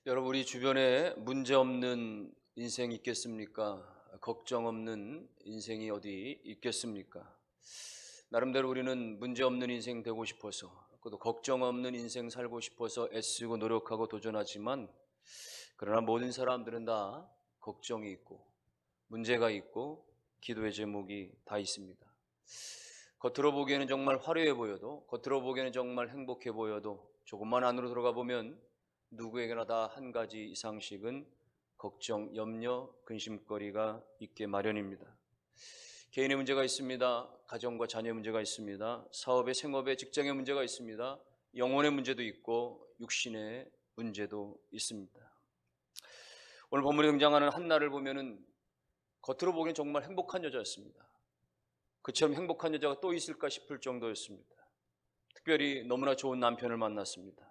여러분, 우리 주변에 문제 없는 인생이 있겠습니까? 걱정 없는 인생이 어디 있겠습니까? 나름대로 우리는 문제 없는 인생 되고 싶어서, 또 걱정 없는 인생 살고 싶어서 애쓰고 노력하고 도전하지만, 그러나 모든 사람들은 다 걱정이 있고 문제가 있고 기도의 제목이 다 있습니다. 겉으로 보기에는 정말 화려해 보여도, 겉으로 보기에는 정말 행복해 보여도 조금만 안으로 들어가 보면 누구에게나 다 한 가지 이상씩은 걱정, 염려, 근심거리가 있게 마련입니다. 개인의 문제가 있습니다. 가정과 자녀의 문제가 있습니다. 사업의, 생업의, 직장의 문제가 있습니다. 영혼의 문제도 있고 육신의 문제도 있습니다. 오늘 본문에 등장하는 한나를 보면은 겉으로 보기엔 정말 행복한 여자였습니다. 그처럼 행복한 여자가 또 있을까 싶을 정도였습니다. 특별히 너무나 좋은 남편을 만났습니다.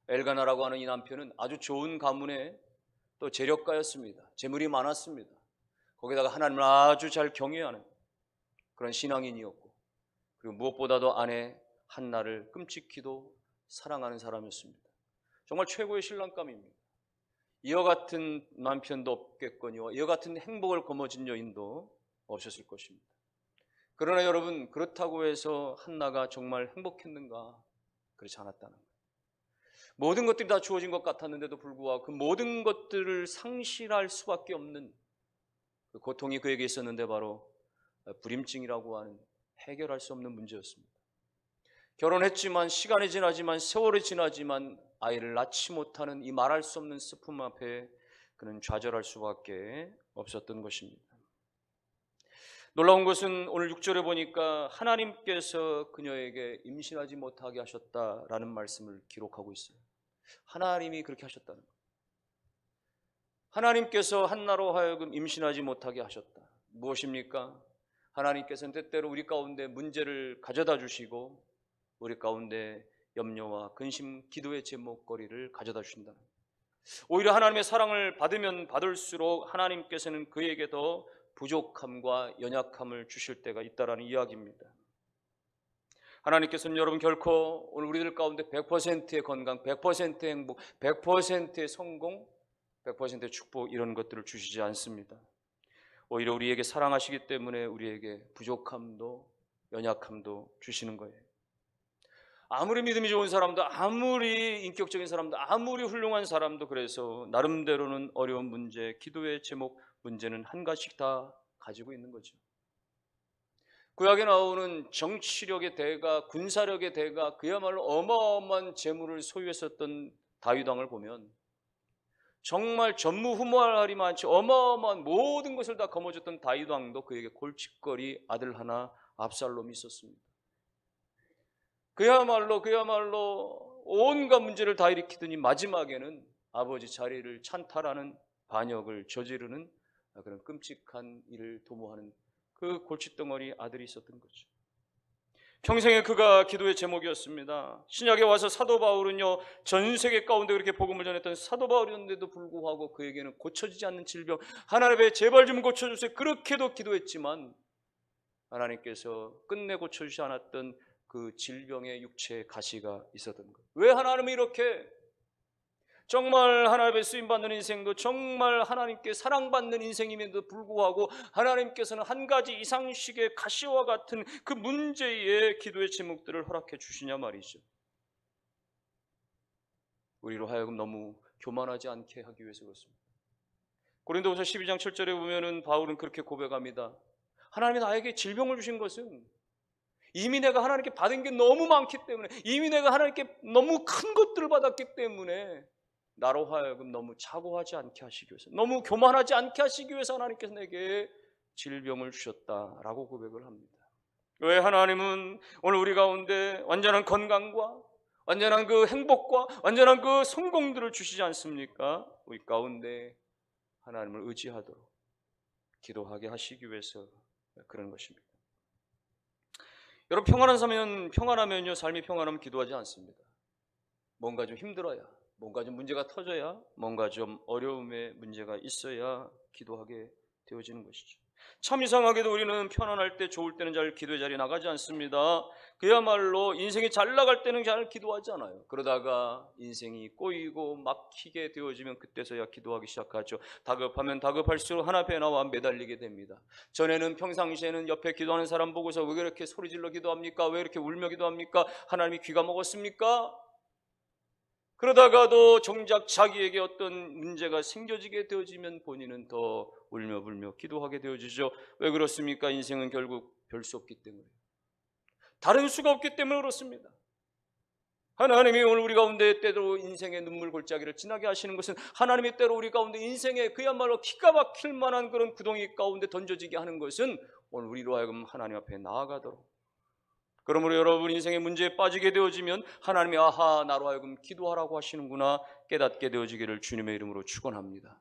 엘가나라고 하는 이 남편은 아주 좋은 가문의 또 재력가였습니다. 재물이 많았습니다. 거기다가 하나님을 아주 잘 경외하는 그런 신앙인이었고, 그리고 무엇보다도 아내 한나를 끔찍히도 사랑하는 사람이었습니다. 정말 최고의 신랑감입니다. 이와 같은 남편도 없겠거니와 이와 같은 행복을 거머쥔 여인도 없었을 것입니다. 그러나 여러분, 그렇다고 해서 한나가 정말 행복했는가? 그렇지 않았다는 거예요. 모든 것들이 다 주어진 것 같았는데도 불구하고 그 모든 것들을 상실할 수밖에 없는 그 고통이 그에게 있었는데, 바로 불임증이라고 하는 해결할 수 없는 문제였습니다. 결혼했지만, 시간이 지나지만, 세월이 지나지만 아이를 낳지 못하는 이 말할 수 없는 슬픔 앞에 그는 좌절할 수밖에 없었던 것입니다. 놀라운 것은 오늘 6절에 보니까 하나님께서 그녀에게 임신하지 못하게 하셨다라는 말씀을 기록하고 있어요. 하나님이 그렇게 하셨다는 거예요. 하나님께서 한나로 하여금 임신하지 못하게 하셨다. 무엇입니까? 하나님께서는 때때로 우리 가운데 문제를 가져다 주시고 우리 가운데 염려와 근심, 기도의 제목거리를 가져다 주신다는 거예요. 오히려 하나님의 사랑을 받으면 받을수록 하나님께서는 그에게 더 부족함과 연약함을 주실 때가 있다라는 이야기입니다. 하나님께서는 여러분 결코 오늘 우리들 가운데 100%의 건강, 100%의 행복, 100%의 성공, 100%의 축복, 이런 것들을 주시지 않습니다. 오히려 우리에게 사랑하시기 때문에 우리에게 부족함도 연약함도 주시는 거예요. 아무리 믿음이 좋은 사람도, 아무리 인격적인 사람도, 아무리 훌륭한 사람도 그래서 나름대로는 어려운 문제, 기도의 제목 문제는 한 가지씩 다 가지고 있는 거죠. 구약에 나오는 정치력의 대가, 군사력의 대가, 그야말로 어마어마한 재물을 소유했었던 다윗 왕을 보면 정말 전무후무할 만치 어마어마한 모든 것을 다 거머쥐었던 다윗 왕도 그에게 골칫거리 아들 하나 압살롬이 있었습니다. 그야말로 온갖 문제를 다 일으키더니 마지막에는 아버지 자리를 찬탈하는 반역을 저지르는 그런 끔찍한 일을 도모하는 그 골칫덩어리 아들이 있었던 거죠. 평생에 그가 기도의 제목이었습니다. 신약에 와서 사도 바울은요, 전 세계 가운데 그렇게 복음을 전했던 사도 바울이었는데도 불구하고 그에게는 고쳐지지 않는 질병, 하나님의 제발 좀 고쳐주세요, 그렇게도 기도했지만 하나님께서 끝내 고쳐주지 않았던 그 질병의 육체의 가시가 있었던 것. 왜 하나님은 이렇게 정말 하나님의 쓰임받는 인생도 정말 하나님께 사랑받는 인생임에도 불구하고 하나님께서는 한 가지 이상씩의 가시와 같은 그 문제의 기도의 제목들을 허락해 주시냐 말이죠. 우리로 하여금 너무 교만하지 않게 하기 위해서 그렇습니다. 고린도후서 12장 7절에 보면은 바울은 그렇게 고백합니다. 하나님이 나에게 질병을 주신 것은 이미 내가 하나님께 받은 게 너무 많기 때문에, 이미 내가 하나님께 너무 큰 것들을 받았기 때문에 나로 하여금 너무 자고하지 않게 하시기 위해서, 너무 교만하지 않게 하시기 위해서 하나님께서 내게 질병을 주셨다라고 고백을 합니다. 왜 하나님은 오늘 우리 가운데 완전한 건강과 완전한 그 행복과 완전한 그 성공들을 주시지 않습니까? 우리 가운데 하나님을 의지하도록 기도하게 하시기 위해서 그런 것입니다. 여러분, 평안하면요, 삶이 평안하면 기도하지 않습니다. 뭔가 좀 힘들어야, 뭔가 좀 문제가 터져야, 뭔가 좀 어려움의 문제가 있어야 기도하게 되어지는 것이죠. 참 이상하게도 우리는 편안할 때, 좋을 때는 잘 기도의 자리에 나가지 않습니다. 그야말로 인생이 잘 나갈 때는 잘 기도하지 않아요. 그러다가 인생이 꼬이고 막히게 되어지면 그때서야 기도하기 시작하죠. 다급하면 다급할수록 하나 앞에 나와 매달리게 됩니다. 전에는 평상시에는 옆에 기도하는 사람 보고서 왜 그렇게 소리질러 기도합니까? 왜 이렇게 울며 기도합니까? 하나님이 귀가 먹었습니까? 그러다가도 정작 자기에게 어떤 문제가 생겨지게 되어지면 본인은 더 울며 불며 기도하게 되어지죠. 왜 그렇습니까? 인생은 결국 별 수 없기 때문에, 다른 수가 없기 때문에 그렇습니다. 하나님이 오늘 우리 가운데 때로 인생의 눈물 골짜기를 지나게 하시는 것은 하나님이 때로 우리 가운데 인생의 그야말로 기가 막힐 만한 그런 구덩이 가운데 던져지게 하는 것은 오늘 우리로 하여금 하나님 앞에 나아가도록, 그러므로 여러분 인생의 문제에 빠지게 되어지면 하나님이 아하, 나로 하여금 기도하라고 하시는구나 깨닫게 되어지기를 주님의 이름으로 축원합니다.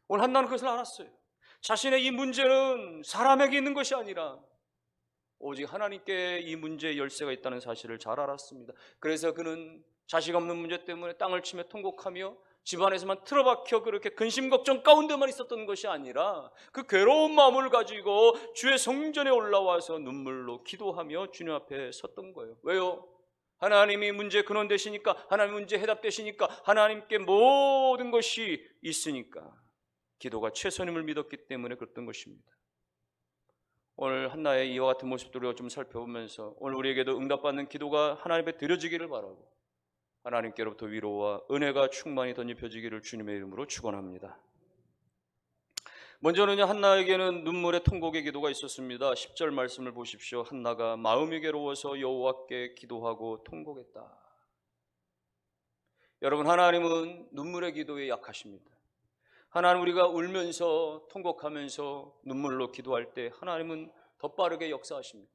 오늘 한나는 그것을 알았어요. 자신의 이 문제는 사람에게 있는 것이 아니라 오직 하나님께 이 문제의 열쇠가 있다는 사실을 잘 알았습니다. 그래서 그는 자식 없는 문제 때문에 땅을 치며 통곡하며 집안에서만 틀어박혀 그렇게 근심 걱정 가운데만 있었던 것이 아니라 그 괴로운 마음을 가지고 주의 성전에 올라와서 눈물로 기도하며 주님 앞에 섰던 거예요. 왜요? 하나님이 문제 근원 되시니까, 하나님 문제 해답 되시니까, 하나님께 모든 것이 있으니까 기도가 최선임을 믿었기 때문에 그랬던 것입니다. 오늘 한나의 이와 같은 모습들을 우리가 좀 살펴보면서 오늘 우리에게도 응답받는 기도가 하나님 앞에 드려지기를 바라고 하나님께로부터 위로와 은혜가 충만히 덧입혀지기를 주님의 이름으로 축원합니다. 먼저는 한나에게는 눈물의 통곡의 기도가 있었습니다. 10절 말씀을 보십시오. 한나가 마음이 괴로워서 여호와께 기도하고 통곡했다. 여러분, 하나님은 눈물의 기도에 약하십니다. 하나님, 우리가 울면서 통곡하면서 눈물로 기도할 때 하나님은 더 빠르게 역사하십니다.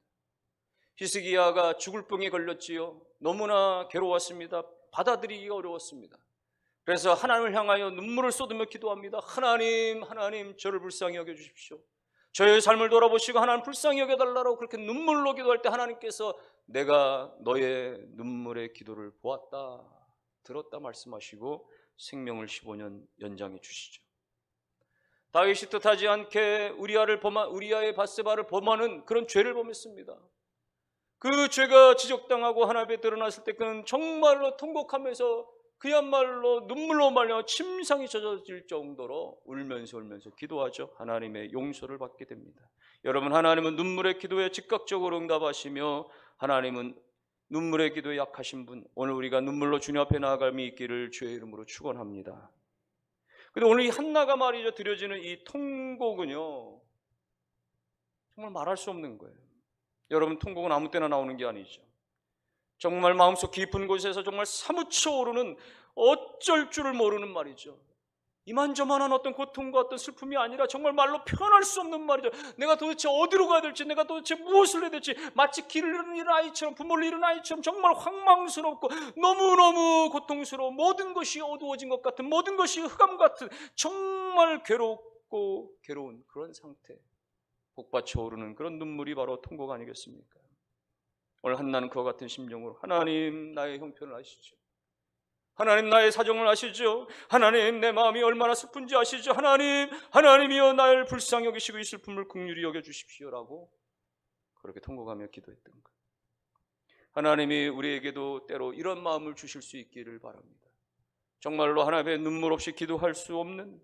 히스기야가 죽을 병에 걸렸지요. 너무나 괴로웠습니다. 받아들이기가 어려웠습니다. 그래서 하나님을 향하여 눈물을 쏟으며 기도합니다. 하나님, 하나님, 저를 불쌍히 여겨주십시오. 저의 삶을 돌아보시고 하나님 불쌍히 여겨달라고 그렇게 눈물로 기도할 때 하나님께서 내가 너의 눈물의 기도를 보았다, 들었다 말씀하시고 생명을 15년 연장해 주시죠. 다윗이 뜻하지 않게 우리아의 밧세바를 범하는 그런 죄를 범했습니다. 그 죄가 지적당하고 하나님 앞에 드러났을 때 그는 정말로 통곡하면서 그야말로 눈물로 말려 침상이 젖어질 정도로 울면서 기도하죠. 하나님의 용서를 받게 됩니다. 여러분, 하나님은 눈물의 기도에 즉각적으로 응답하시며 하나님은 눈물의 기도에 약하신 분, 오늘 우리가 눈물로 주님 앞에 나아감이 있기를 주의 이름으로 축원합니다. 그런데 오늘 이 한나가 말이죠, 드려지는 이 통곡은요 정말 말할 수 없는 거예요. 여러분, 통곡은 아무 때나 나오는 게 아니죠. 정말 마음속 깊은 곳에서 정말 사무쳐 오르는, 어쩔 줄을 모르는 말이죠. 이만저만한 어떤 고통과 어떤 슬픔이 아니라 정말 말로 표현할 수 없는 말이죠. 내가 도대체 어디로 가야 될지, 내가 도대체 무엇을 해야 될지, 마치 길을 잃은 아이처럼, 부모를 잃은 아이처럼 정말 황망스럽고 너무너무 고통스러워, 모든 것이 어두워진 것 같은, 모든 것이 흑암 같은, 정말 괴롭고 괴로운 그런 상태, 복받쳐 오르는 그런 눈물이 바로 통곡 아니겠습니까? 오늘 한나는 그와 같은 심정으로 하나님, 나의 형편을 아시죠? 하나님, 나의 사정을 아시죠? 하나님, 내 마음이 얼마나 슬픈지 아시죠? 하나님이여 나를 불쌍히 여기시고 이 슬픔을 긍휼히 여겨주십시오라고 그렇게 통곡하며 기도했던 것. 하나님이 우리에게도 때로 이런 마음을 주실 수 있기를 바랍니다. 정말로 하나님의 눈물 없이 기도할 수 없는,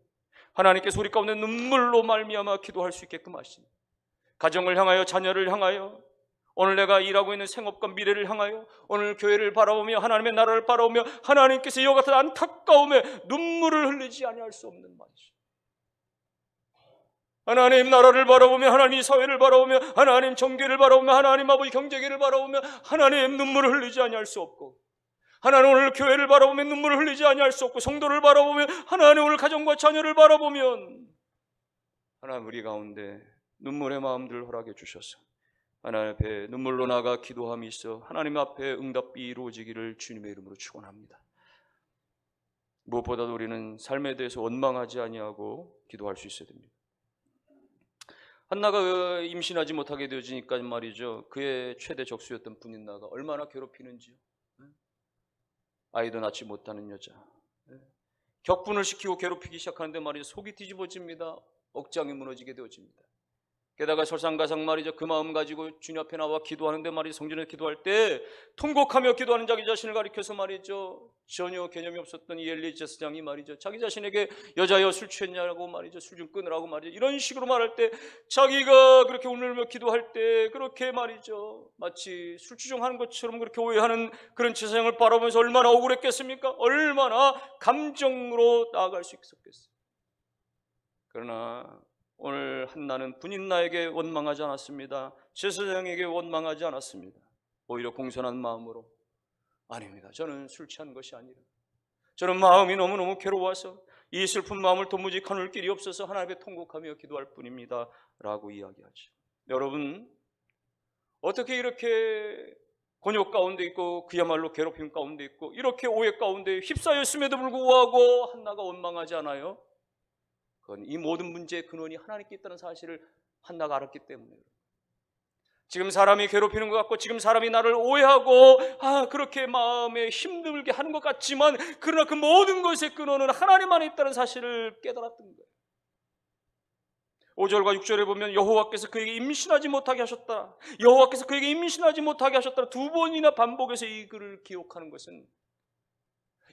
하나님께 소리 가운데 눈물로 말미암아 기도할 수 있게끔 하신, 가정을 향하여, 자녀를 향하여, 오늘 내가 일하고 있는 생업과 미래를 향하여, 오늘 교회를 바라보며 하나님의 나라를 바라보며 하나님께서 이와 같은 안타까움에 눈물을 흘리지 아니할 수 없는 말이죠. 하나님 나라를 바라보며, 하나님 사회를 바라보며, 하나님 정계를 바라보며, 하나님 아버지 경제계를 바라보며 하나님 눈물을 흘리지 아니할 수 없고, 하나님 오늘 교회를 바라보며 눈물을 흘리지 아니할 수 없고, 성도를 바라보며 하나님 오늘 가정과 자녀를 바라보면 하나님 우리 가운데 눈물의 마음들을 허락해 주셔서 하나님 앞에 눈물로 나가 기도함이 있어 하나님 앞에 응답이 이루어지기를 주님의 이름으로 축원합니다. 무엇보다도 우리는 삶에 대해서 원망하지 아니하고 기도할 수 있어야 됩니다. 한나가 임신하지 못하게 되어지니까 말이죠, 그의 최대 적수였던 분인나가 얼마나 괴롭히는지요. 아이도 낳지 못하는 여자, 격분을 시키고 괴롭히기 시작하는데 말이죠, 속이 뒤집어집니다. 억장이 무너지게 되어집니다. 게다가 설상가상 말이죠. 그 마음 가지고 주님 앞에 나와 기도하는데 말이죠. 성전에 기도할 때 통곡하며 기도하는 자기 자신을 가리켜서 말이죠. 전혀 개념이 없었던 이 엘리 제사장이 말이죠. 자기 자신에게 여자여 술 취했냐고 말이죠. 술 좀 끊으라고 말이죠. 이런 식으로 말할 때 자기가 그렇게 울며 기도할 때 그렇게 말이죠. 마치 술 취중하는 것처럼 그렇게 오해하는 그런 제사장을 바라보면서 얼마나 억울했겠습니까? 얼마나 감정으로 나아갈 수 있었겠어요. 그러나 오늘 한나는 분인나에게 원망하지 않았습니다. 제사장에게 원망하지 않았습니다. 오히려 공손한 마음으로 아닙니다. 저는 술 취한 것이 아니라 저는 마음이 너무너무 괴로워서 이 슬픈 마음을 도무지 가눌 길이 없어서 하나님께 통곡하며 기도할 뿐입니다 라고 이야기하죠. 여러분, 어떻게 이렇게 곤욕 가운데 있고 그야말로 괴롭힘 가운데 있고 이렇게 오해 가운데 휩싸였음에도 불구하고 한나가 원망하지 않아요? 그건 이 모든 문제의 근원이 하나님께 있다는 사실을 한나가 알았기 때문에. 지금 사람이 괴롭히는 것 같고 지금 사람이 나를 오해하고 그렇게 마음에 힘들게 하는 것 같지만 그러나 그 모든 것의 근원은 하나님 안에 있다는 사실을 깨달았던 거예요. 5절과 6절에 보면 여호와께서 그에게 임신하지 못하게 하셨다. 여호와께서 그에게 임신하지 못하게 하셨다. 두 번이나 반복해서 이 글을 기록하는 것은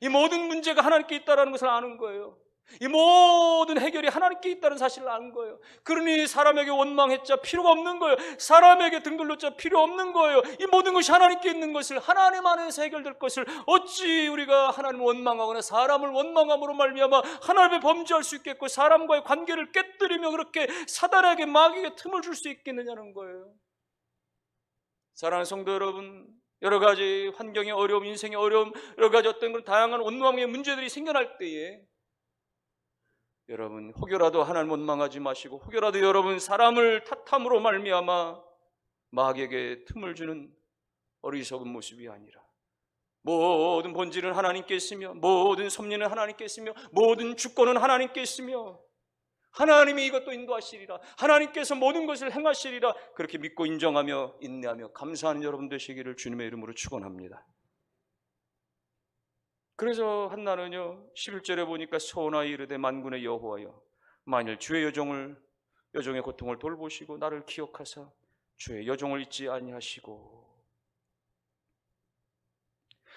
이 모든 문제가 하나님께 있다는 것을 아는 거예요. 이 모든 해결이 하나님께 있다는 사실을 아는 거예요. 그러니 사람에게 원망했자 필요가 없는 거예요. 사람에게 등들렸자 필요 없는 거예요. 이 모든 것이 하나님께 있는 것을, 하나님 안에서 해결될 것을 어찌 우리가 하나님을 원망하거나 사람을 원망함으로 말미암아 하나님의 범죄할 수 있겠고 사람과의 관계를 깨뜨리며 그렇게 사단에게 마귀에게 틈을 줄 수 있겠느냐는 거예요. 사랑하는 성도 여러분, 여러 가지 환경의 어려움, 인생의 어려움, 여러 가지 어떤 그런 다양한 원망의 문제들이 생겨날 때에 여러분 혹여라도 하나님 원망하지 마시고 혹여라도 여러분 사람을 탓함으로 말미암아 마귀에게 틈을 주는 어리석은 모습이 아니라 모든 본질은 하나님께 있으며 모든 섭리는 하나님께 있으며 모든 주권은 하나님께 있으며 하나님이 이것도 인도하시리라, 하나님께서 모든 것을 행하시리라, 그렇게 믿고 인정하며 인내하며 감사하는 여러분 되시기를 주님의 이름으로 축원합니다. 그래서 한나는요 11절에 보니까 소원하여 이르되 만군의 여호와여 만일 주의 여종의 고통을 돌보시고 나를 기억하사 주의 여종을 잊지 아니하시고.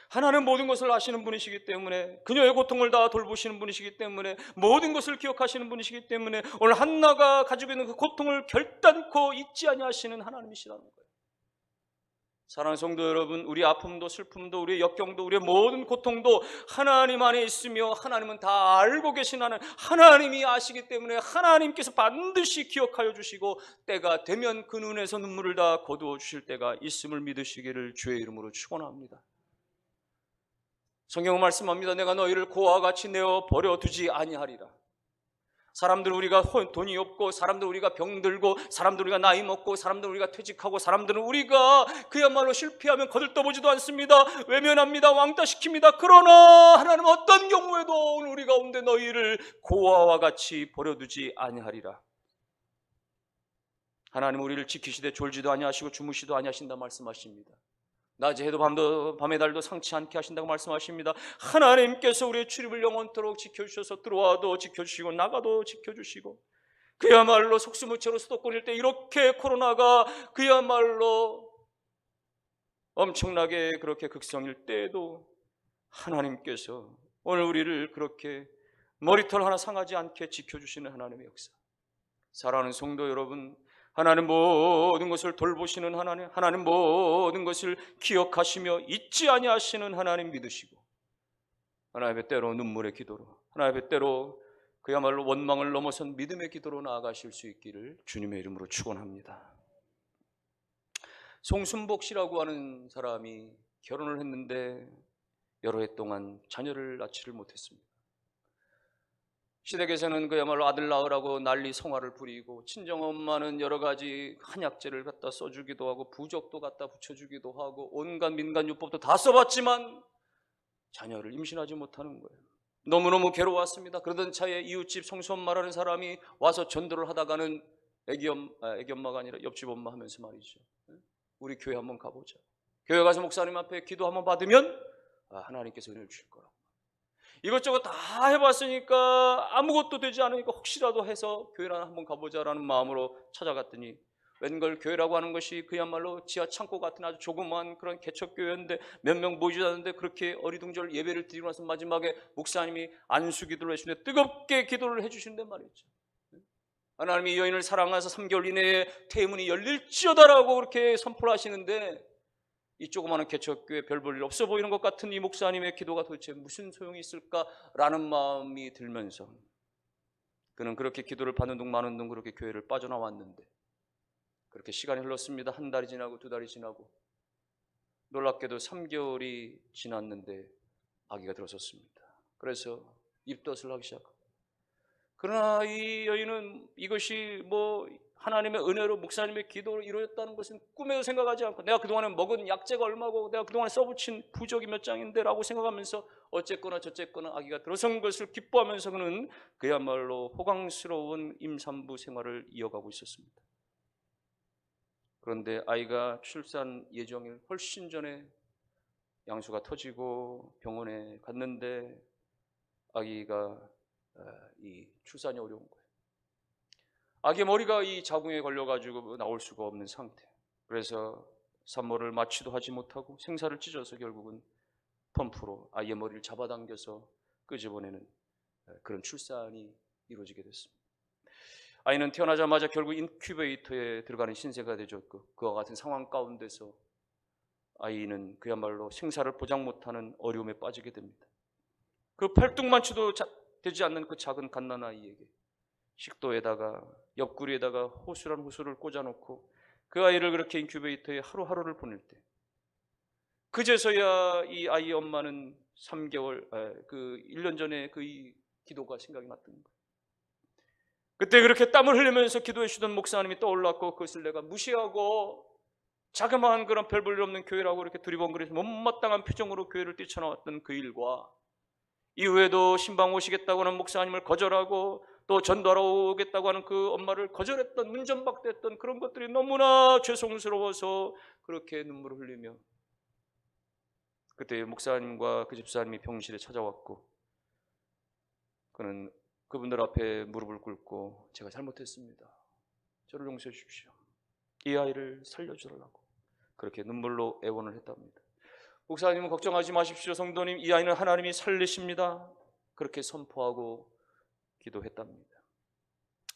하나는 모든 것을 아시는 분이시기 때문에 그녀의 고통을 다 돌보시는 분이시기 때문에 모든 것을 기억하시는 분이시기 때문에 오늘 한나가 가지고 있는 그 고통을 결단코 잊지 아니하시는 하나님이시라는 거예요. 사랑하는 성도 여러분, 우리 아픔도 슬픔도 우리의 역경도 우리의 모든 고통도 하나님 안에 있으며 하나님은 다 알고 계신 하나님이 아시기 때문에 하나님께서 반드시 기억하여 주시고 때가 되면 그 눈에서 눈물을 다 거두어 주실 때가 있음을 믿으시기를 주의 이름으로 축원합니다. 성경은 말씀합니다. 내가 너희를 고아와 같이 내어 버려두지 아니하리라. 사람들 우리가 돈이 없고 사람들 우리가 병들고 사람들 우리가 나이 먹고 사람들 우리가 퇴직하고 사람들은 우리가 그야말로 실패하면 거들떠보지도 않습니다. 외면합니다. 왕따시킵니다. 그러나 하나님은 어떤 경우에도 오늘 우리 가운데 너희를 고아와 같이 버려두지 아니하리라. 하나님은 우리를 지키시되 졸지도 아니하시고 주무시도 아니하신다 말씀하십니다. 낮에 해도 밤에 달도 상치 않게 하신다고 말씀하십니다. 하나님께서 우리의 출입을 영원토록 지켜주셔서 들어와도 지켜주시고 나가도 지켜주시고 그야말로 속수무책으로 수도권일 때 이렇게 코로나가 그야말로 엄청나게 그렇게 극성일 때에도 하나님께서 오늘 우리를 그렇게 머리털 하나 상하지 않게 지켜주시는 하나님의 역사. 사랑하는 성도 여러분, 하나님 모든 것을 돌보시는 하나님 모든 것을 기억하시며 잊지 아니하시는 하나님 믿으시고 하나님의 때로 눈물의 기도로 하나님의 때로 그야말로 원망을 넘어선 믿음의 기도로 나아가실 수 있기를 주님의 이름으로 축원합니다. 송순복 씨라고 하는 사람이 결혼을 했는데 여러 해 동안 자녀를 낳지를 못했습니다. 시댁에서는 그야말로 아들 낳으라고 난리 성화를 부리고 친정엄마는 여러 가지 한약재를 갖다 써주기도 하고 부적도 갖다 붙여주기도 하고 온갖 민간요법도 다 써봤지만 자녀를 임신하지 못하는 거예요. 너무너무 괴로웠습니다. 그러던 차에 이웃집 성수엄마라는 사람이 와서 전도를 하다가는 애기엄마가 아니라 옆집 엄마 하면서 말이죠, 우리 교회 한번 가보자. 교회 가서 목사님 앞에 기도 한번 받으면 하나님께서 은혜를 주실 거라고. 이것저것 다 해봤으니까 아무것도 되지 않으니까 혹시라도 해서 교회나 한번 가보자라는 마음으로 찾아갔더니 웬걸 교회라고 하는 것이 그야말로 지하 창고 같은 아주 조그마한 그런 개척교회였는데 몇 명 모이지 않는데 그렇게 어리둥절 예배를 드리고 나서 마지막에 목사님이 안수 기도를 해주시는데 뜨겁게 기도를 해주시는데 말이죠. 하나님이 이 여인을 사랑하셔서 3개월 이내에 태문이 열릴지어다라고 그렇게 선포를 하시는데 이 조그마한 개척교회 별 볼 일 없어 보이는 것 같은 이 목사님의 기도가 도대체 무슨 소용이 있을까라는 마음이 들면서 그는 그렇게 기도를 받는 둥 마는 둥 그렇게 교회를 빠져나왔는데 그렇게 시간이 흘렀습니다. 한 달이 지나고 두 달이 지나고 놀랍게도 3개월이 지났는데 아기가 들어섰습니다. 그래서 입덧을 하기 시작합니다. 그러나 이 여인은 이것이 뭐 하나님의 은혜로 목사님의 기도로 이루어졌다는 것은 꿈에도 생각하지 않고 내가 그동안에 먹은 약재가 얼마고 내가 그동안에 써붙인 부적이 몇 장인데 라고 생각하면서 어쨌거나 저쨌거나 아기가 들어선 것을 기뻐하면서 그는 그야말로 호강스러운 임산부 생활을 이어가고 있었습니다. 그런데 아이가 출산 예정일 훨씬 전에 양수가 터지고 병원에 갔는데 아기가 이 출산이 어려운 거예요. 아기의 머리가 이 자궁에 걸려가지고 나올 수가 없는 상태. 그래서 산모를 마취도 하지 못하고 생사를 찢어서 결국은 펌프로 아이의 머리를 잡아당겨서 끄집어내는 그런 출산이 이루어지게 됐습니다. 아이는 태어나자마자 결국 인큐베이터에 들어가는 신세가 되었고 그와 같은 상황 가운데서 아이는 그야말로 생사를 보장 못하는 어려움에 빠지게 됩니다. 그 팔뚝만치도 되지 않는 그 작은 갓난아이에게 식도에다가 옆구리에다가 호수란 호수를 꽂아놓고 그 아이를 그렇게 인큐베이터에 하루하루를 보낼 때 그제서야 이 아이의 엄마는 3개월, 1년 전에 그 이 기도가 생각이 났던 거예요. 그때 그렇게 땀을 흘리면서 기도해 주던 목사님이 떠올랐고 그것을 내가 무시하고 자그마한 그런 별 볼 일 없는 교회라고 이렇게 두리번거리면서 못마땅한 표정으로 교회를 뛰쳐나왔던 그 일과 이후에도 신방 오시겠다고 하는 목사님을 거절하고 또 전도하러 오겠다고 하는 그 엄마를 거절했던 문전박대했던 그런 것들이 너무나 죄송스러워서 그렇게 눈물을 흘리며 그때 목사님과 그 집사님이 병실에 찾아왔고 그는 그분들 앞에 무릎을 꿇고 제가 잘못했습니다. 저를 용서해 주십시오. 이 아이를 살려주라고 그렇게 눈물로 애원을 했답니다. 목사님은 걱정하지 마십시오. 성도님, 이 아이는 하나님이 살리십니다. 그렇게 선포하고 기도했답니다.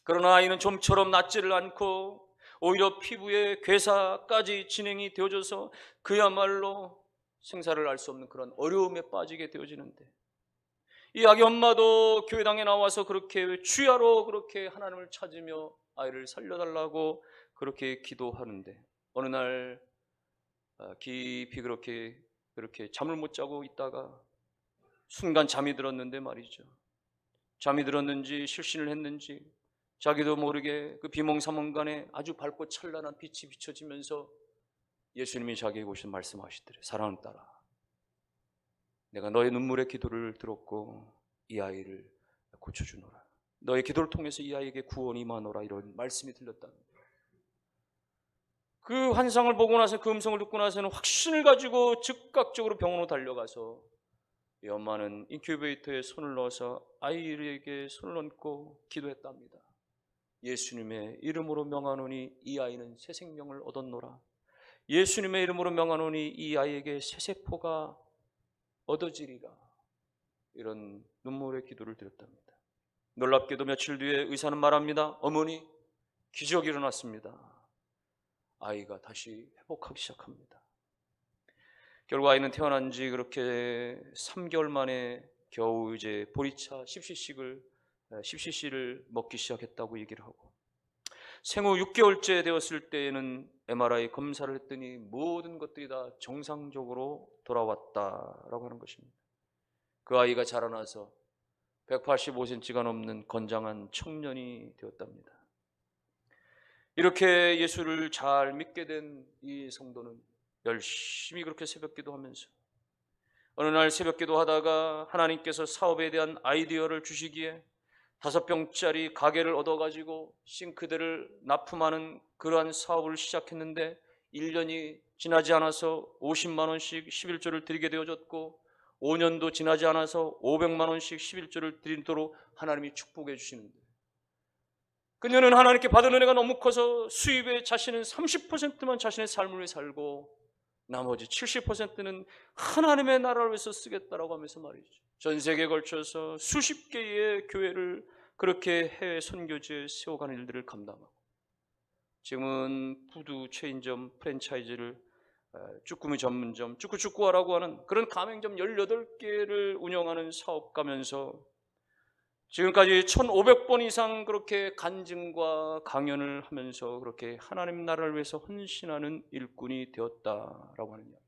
그러나 아이는 좀처럼 낫지를 않고 오히려 피부에 괴사까지 진행이 되어져서 그야말로 생사를 알 수 없는 그런 어려움에 빠지게 되어지는데 이 아기 엄마도 교회당에 나와서 그렇게 주야로 그렇게 하나님을 찾으며 아이를 살려달라고 그렇게 기도하는데 어느 날 깊이 그렇게 잠을 못 자고 있다가 순간 잠이 들었는데 말이죠. 잠이 들었는지 실신을 했는지 자기도 모르게 그 비몽사몽간에 아주 밝고 찬란한 빛이 비춰지면서 예수님이 자기에게 오셔서 말씀하시더래요. 사랑하는 딸아, 내가 너의 눈물의 기도를 들었고 이 아이를 고쳐주노라. 너의 기도를 통해서 이 아이에게 구원이 임하노라. 이런 말씀이 들렸다는 거예요. 그 환상을 보고 나서 그 음성을 듣고 나서는 확신을 가지고 즉각적으로 병원으로 달려가서 이 엄마는 인큐베이터에 손을 넣어서 아이에게 손을 얹고 기도했답니다. 예수님의 이름으로 명하노니 이 아이는 새 생명을 얻었노라. 예수님의 이름으로 명하노니 이 아이에게 새 세포가 얻어지리라. 이런 눈물의 기도를 드렸답니다. 놀랍게도 며칠 뒤에 의사는 말합니다. 어머니, 기적이 일어났습니다. 아이가 다시 회복하기 시작합니다. 결국 아이는 태어난 지 그렇게 3개월 만에 겨우 이제 보리차 10cc를 먹기 시작했다고 얘기를 하고 생후 6개월째 되었을 때에는 MRI 검사를 했더니 모든 것들이 다 정상적으로 돌아왔다라고 하는 것입니다. 그 아이가 자라나서 185cm가 넘는 건장한 청년이 되었답니다. 이렇게 예수를 잘 믿게 된 이 성도는 열심히 그렇게 새벽기도 하면서 어느 날 새벽기도 하다가 하나님께서 사업에 대한 아이디어를 주시기에 5평짜리 가게를 얻어가지고 싱크대를 납품하는 그러한 사업을 시작했는데 1년이 지나지 않아서 50만 원씩 11조를 드리게 되어졌고 5년도 지나지 않아서 500만 원씩 11조를 드리도록 하나님이 축복해 주시는데, 그녀는 하나님께 받은 은혜가 너무 커서 수입의 자신은 30%만 자신의 삶을 위해 살고 나머지 70%는 하나님의 나라를 위해서 쓰겠다라고 하면서 말이죠. 전 세계에 걸쳐서 수십 개의 교회를 그렇게 해외 선교지에 세워가는 일들을 감당하고, 지금은 구두, 체인점, 프랜차이즈를, 쭈꾸미 전문점, 쭈꾸쭈꾸하라고 하는 그런 가맹점 18개를 운영하는 사업가면서 지금까지 1500번 이상 그렇게 간증과 강연을 하면서 그렇게 하나님 나라를 위해서 헌신하는 일꾼이 되었다라고 하는 이야기.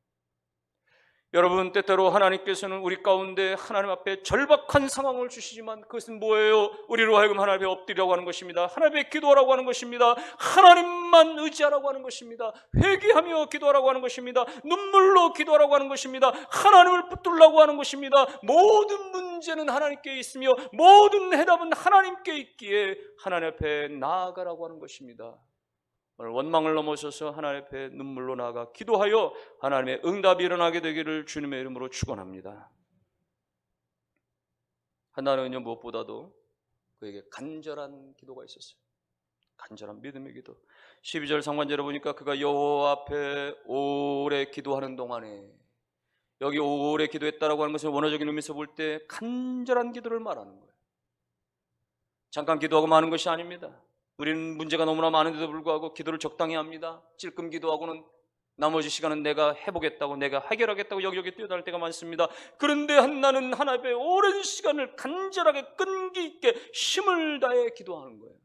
여러분, 때때로 하나님께서는 우리 가운데 하나님 앞에 절박한 상황을 주시지만 그것은 뭐예요? 우리로 하여금 하나님 앞에 엎드리라고 하는 것입니다. 하나님 앞에 기도하라고 하는 것입니다. 하나님만 의지하라고 하는 것입니다. 회개하며 기도하라고 하는 것입니다. 눈물로 기도하라고 하는 것입니다. 하나님을 붙들라고 하는 것입니다. 모든 문제는 하나님께 있으며 모든 해답은 하나님께 있기에 하나님 앞에 나아가라고 하는 것입니다. 오늘 원망을 넘어서서 하나님 앞에 눈물로 나아가 기도하여 하나님의 응답이 일어나게 되기를 주님의 이름으로 축원합니다. 한나는요, 무엇보다도 그에게 간절한 기도가 있었어요. 간절한 믿음의 기도. 12절 상반절에 보니까 그가 여호와 앞에 오래 기도하는 동안에, 여기 오래 기도했다라고 하는 것은 원어적인 의미에서 볼 때 간절한 기도를 말하는 거예요. 잠깐 기도하고 마는 것이 아닙니다. 우리는 문제가 너무나 많은데도 불구하고 기도를 적당히 합니다. 찔끔 기도하고는 나머지 시간은 내가 해보겠다고, 내가 해결하겠다고 여기저기 뛰어다닐 때가 많습니다. 그런데 한나는 하나님 앞에 오랜 시간을 간절하게 끈기 있게 힘을 다해 기도하는 거예요.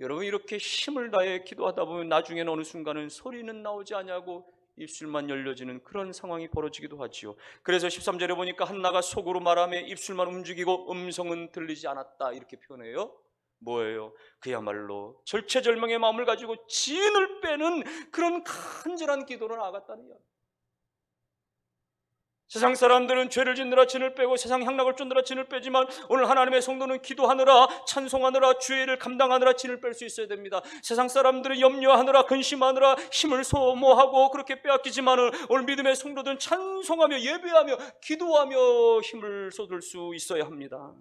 여러분, 이렇게 힘을 다해 기도하다 보면 나중에는 어느 순간은 소리는 나오지 않냐고 입술만 열려지는 그런 상황이 벌어지기도 하지요. 그래서 13절에 보니까 한나가 속으로 말하며 입술만 움직이고 음성은 들리지 않았다, 이렇게 표현해요. 뭐예요? 그야말로 절체절명의 마음을 가지고 진을 빼는 그런 간절한 기도로 나아갔다는 이야기. 세상 사람들은 죄를 짓느라 진을 빼고 세상 향락을 쫓느라 진을 빼지만 오늘 하나님의 성도는 기도하느라, 찬송하느라, 주의를 감당하느라 진을 뺄 수 있어야 됩니다. 세상 사람들은 염려하느라, 근심하느라 힘을 소모하고 그렇게 빼앗기지만 오늘 믿음의 성도들은 찬송하며 예배하며 기도하며 힘을 쏟을 수 있어야 합니다.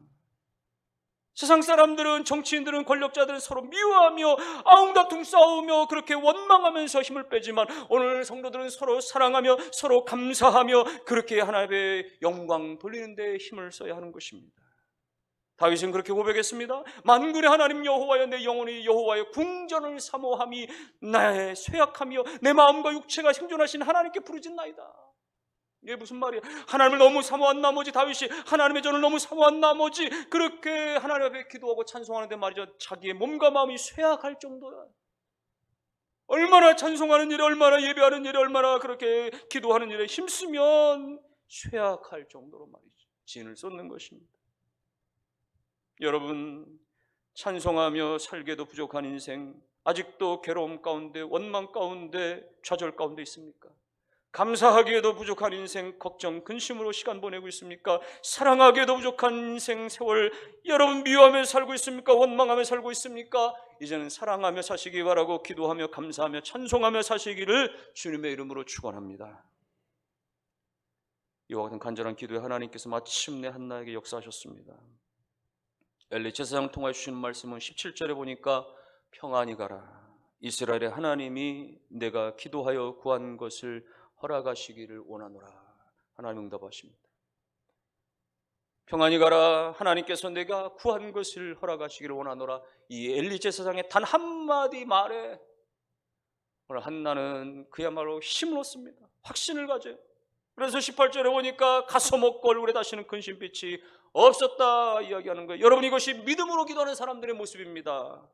세상 사람들은, 정치인들은, 권력자들은 서로 미워하며 아웅다툼 싸우며 그렇게 원망하면서 힘을 빼지만 오늘 성도들은 서로 사랑하며 서로 감사하며 그렇게 하나님의 영광 돌리는 데 힘을 써야 하는 것입니다. 다윗은 그렇게 고백했습니다. 만군의 하나님 여호와여, 내 영혼이 여호와의 궁전을 사모함이 나의 쇠약하며 내 마음과 육체가 생존하신 하나님께 부르짖나이다. 이게 무슨 말이야? 하나님을 너무 사모한 나머지, 다윗이 하나님의 전을 너무 사모한 나머지 그렇게 하나님 앞에 기도하고 찬송하는데 말이죠, 자기의 몸과 마음이 쇠약할 정도야. 얼마나 찬송하는 일에, 얼마나 예배하는 일에, 얼마나 그렇게 기도하는 일에 힘쓰면 쇠약할 정도로 말이죠, 진을 쏟는 것입니다. 여러분, 찬송하며 살기도 부족한 인생, 아직도 괴로움 가운데, 원망 가운데, 좌절 가운데 있습니까? 감사하기에도 부족한 인생, 걱정, 근심으로 시간 보내고 있습니까? 사랑하기에도 부족한 인생 세월, 여러분 미워하며 살고 있습니까? 원망하며 살고 있습니까? 이제는 사랑하며 사시기 바라고 기도하며 감사하며 찬송하며 사시기를 주님의 이름으로 축원합니다. 이와 같은 간절한 기도에 하나님께서 마침내 한나에게 역사하셨습니다. 엘리 제사장을 통하여 주시는 말씀은 17절에 보니까 평안히 가라, 이스라엘의 하나님이 내가 기도하여 구한 것을 허락하시기를 원하노라. 하나님 응답하십니다. 평안히 가라, 하나님께서 내가 구한 것을 허락하시기를 원하노라. 이 엘리 제사장의 단 한마디 말에 오늘 한나는 그야말로 힘을 얻습니다. 확신을 가져요. 그래서 18절에 보니까 가소먹고 얼굴에 다시는 근심빛이 없었다 이야기하는 거예요. 여러분, 이것이 믿음으로 기도하는 사람들의 모습입니다.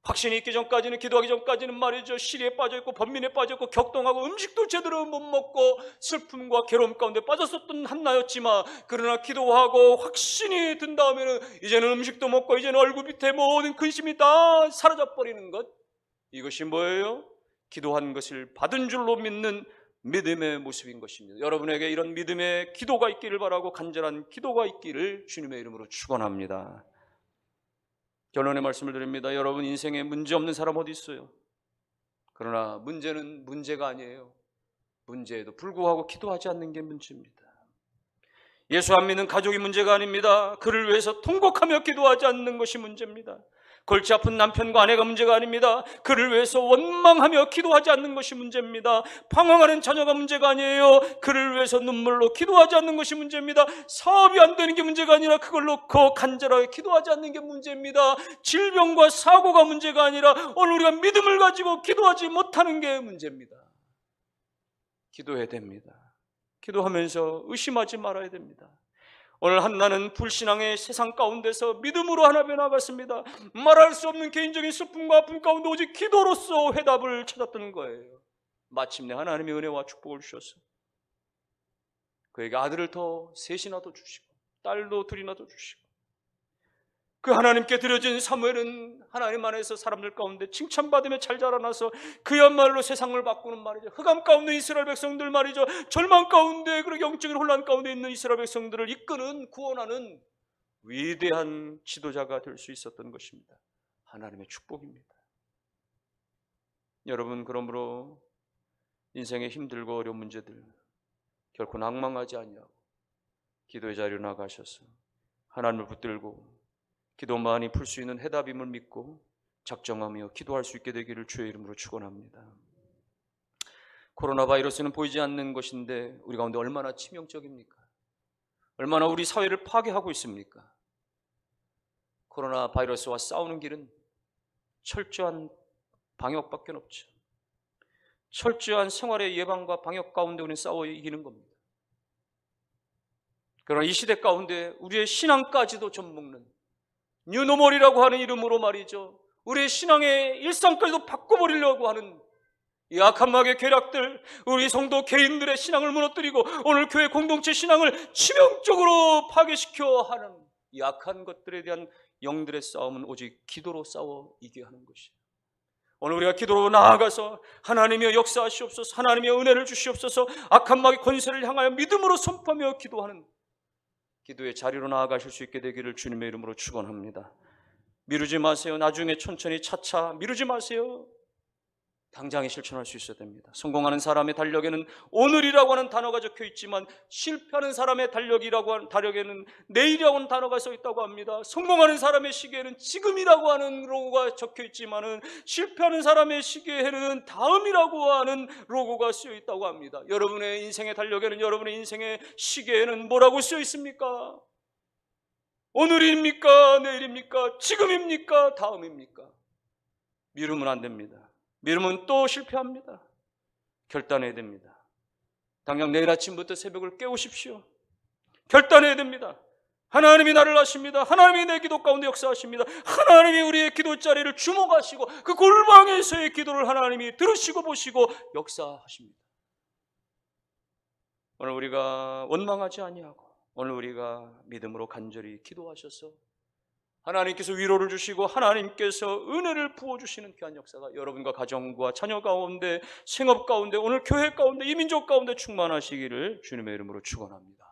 확신이 있기 전까지는, 기도하기 전까지는 말이죠, 시리에 빠져있고 번민에 빠져있고 격동하고 음식도 제대로 못 먹고 슬픔과 괴로움 가운데 빠졌었던 한나였지만, 그러나 기도하고 확신이 든 다음에는 이제는 음식도 먹고 이제는 얼굴 밑에 모든 근심이 다 사라져버리는 것, 이것이 뭐예요? 기도한 것을 받은 줄로 믿는 믿음의 모습인 것입니다. 여러분에게 이런 믿음의 기도가 있기를 바라고, 간절한 기도가 있기를 주님의 이름으로 축원합니다. 결론의 말씀을 드립니다. 여러분, 인생에 문제 없는 사람 어디 있어요? 그러나 문제는 문제가 아니에요. 문제에도 불구하고 기도하지 않는 게 문제입니다. 예수 안 믿는 가족이 문제가 아닙니다. 그를 위해서 통곡하며 기도하지 않는 것이 문제입니다. 골치 아픈 남편과 아내가 문제가 아닙니다. 그를 위해서 원망하며 기도하지 않는 것이 문제입니다. 방황하는 자녀가 문제가 아니에요. 그를 위해서 눈물로 기도하지 않는 것이 문제입니다. 사업이 안 되는 게 문제가 아니라 그걸 놓고 간절하게 기도하지 않는 게 문제입니다. 질병과 사고가 문제가 아니라 오늘 우리가 믿음을 가지고 기도하지 못하는 게 문제입니다. 기도해야 됩니다. 기도하면서 의심하지 말아야 됩니다. 오늘 한나는 불신앙의 세상 가운데서 믿음으로 하나님에 나갔습니다. 말할 수 없는 개인적인 슬픔과 아픔 가운데 오직 기도로서 해답을 찾았던 거예요. 마침내 하나님의 은혜와 축복을 주셔서 그에게 아들을 더 셋이나 더 주시고 딸도 둘이나 더 주시고, 그 하나님께 드려진 사무엘은 하나님 안에서 사람들 가운데 칭찬받으며 잘 자라나서 그야말로 세상을 바꾸는 말이죠. 흑암 가운데 이스라엘 백성들 말이죠. 절망 가운데 그리고 영적인 혼란 가운데 있는 이스라엘 백성들을 이끄는 구원하는 위대한 지도자가 될 수 있었던 것입니다. 하나님의 축복입니다. 여러분, 그러므로 인생의 힘들고 어려운 문제들 결코 낭망하지 아니하고 기도의 자리로 나가셔서 하나님을 붙들고 기도만이 풀 수 있는 해답임을 믿고 작정하며 기도할 수 있게 되기를 주의 이름으로 축원합니다. 코로나 바이러스는 보이지 않는 것인데 우리 가운데 얼마나 치명적입니까? 얼마나 우리 사회를 파괴하고 있습니까? 코로나 바이러스와 싸우는 길은 철저한 방역밖에 없죠. 철저한 생활의 예방과 방역 가운데 우리는 싸워 이기는 겁니다. 그러나 이 시대 가운데 우리의 신앙까지도 젖먹는 뉴노멀이라고 하는 이름으로 말이죠, 우리의 신앙의 일상까지도 바꿔버리려고 하는 이 악한 마귀의 계략들, 우리 성도 개인들의 신앙을 무너뜨리고 오늘 교회 공동체 신앙을 치명적으로 파괴시켜 하는 이 악한 것들에 대한 영들의 싸움은 오직 기도로 싸워 이겨야 하는 것이에요. 오늘 우리가 기도로 나아가서 하나님의 역사하시옵소서, 하나님의 은혜를 주시옵소서, 악한 마귀의 권세를 향하여 믿음으로 선포하며 기도하는 기도의 자리로 나아가실 수 있게 되기를 주님의 이름으로 축원합니다. 미루지 마세요. 나중에 천천히 차차 미루지 마세요. 당장에 실천할 수 있어야 됩니다. 성공하는 사람의 달력에는 오늘이라고 하는 단어가 적혀 있지만 실패하는 사람의 달력이라고 하는 달력에는 내일이라고 하는 단어가 써 있다고 합니다. 성공하는 사람의 시계에는 지금이라고 하는 로고가 적혀 있지만은 실패하는 사람의 시계에는 다음이라고 하는 로고가 쓰여 있다고 합니다. 여러분의 인생의 달력에는, 여러분의 인생의 시계에는 뭐라고 쓰여 있습니까? 오늘입니까? 내일입니까? 지금입니까? 다음입니까? 미루면 안 됩니다. 미루면 또 실패합니다. 결단해야 됩니다. 당장 내일 아침부터 새벽을 깨우십시오. 결단해야 됩니다. 하나님이 나를 아십니다. 하나님이 내 기도 가운데 역사하십니다. 하나님이 우리의 기도 자리를 주목하시고 그 골방에서의 기도를 하나님이 들으시고 보시고 역사하십니다. 오늘 우리가 원망하지 아니하고 오늘 우리가 믿음으로 간절히 기도하셔서 하나님께서 위로를 주시고 하나님께서 은혜를 부어주시는 귀한 역사가 여러분과 가정과 자녀 가운데, 생업 가운데, 오늘 교회 가운데, 이 민족 가운데 충만하시기를 주님의 이름으로 축원합니다.